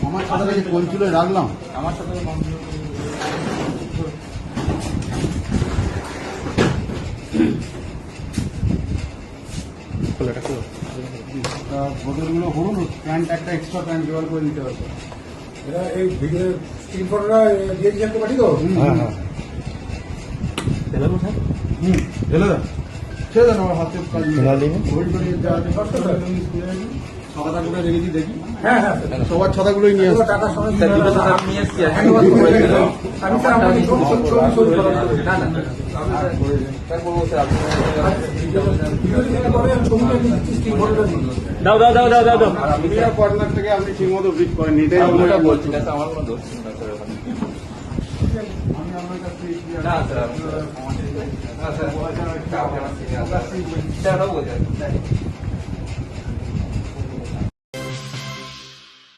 আমার খাতাটা যে কোন চুলে রাখলাম আমার সাথে বোতলগুলো হলুন প্যান্ট একটা এক্সট্রা প্যান্ট জোগাড় করে দিতে পারবো। এরা এই ভিডিও স্ক্রিন ফটোটা দিয়ে দিচ্ছেন তো পাঠি তো? হ্যাঁ হ্যাঁ ঢেলে দেন ছেড়ে দেন আমার হাতে কাজ হোল্ড করে ছাতাগুলো রেখেছি দেখি। হ্যাঁ হ্যাঁ সবার ছাতাগুলোই নিয়ে আসছি। টাকার সময় দুটো তো আমি নিয়ে এসছি আমি স্যার আমাকে ছবি করা না না স্যার বলবো স্যার আপনি দাও দাও দাও দাও দাও দাও মিডিয়া কর্নার থেকে আপনি ঠিক মতো ব্রিজ করেন এটাই ওটা বলছি না স্যার আমার কোনো দোষ ছিল না স্যার ওখানে আমি আপনার কাছ থেকে না স্যার না স্যার স্যার বলছেন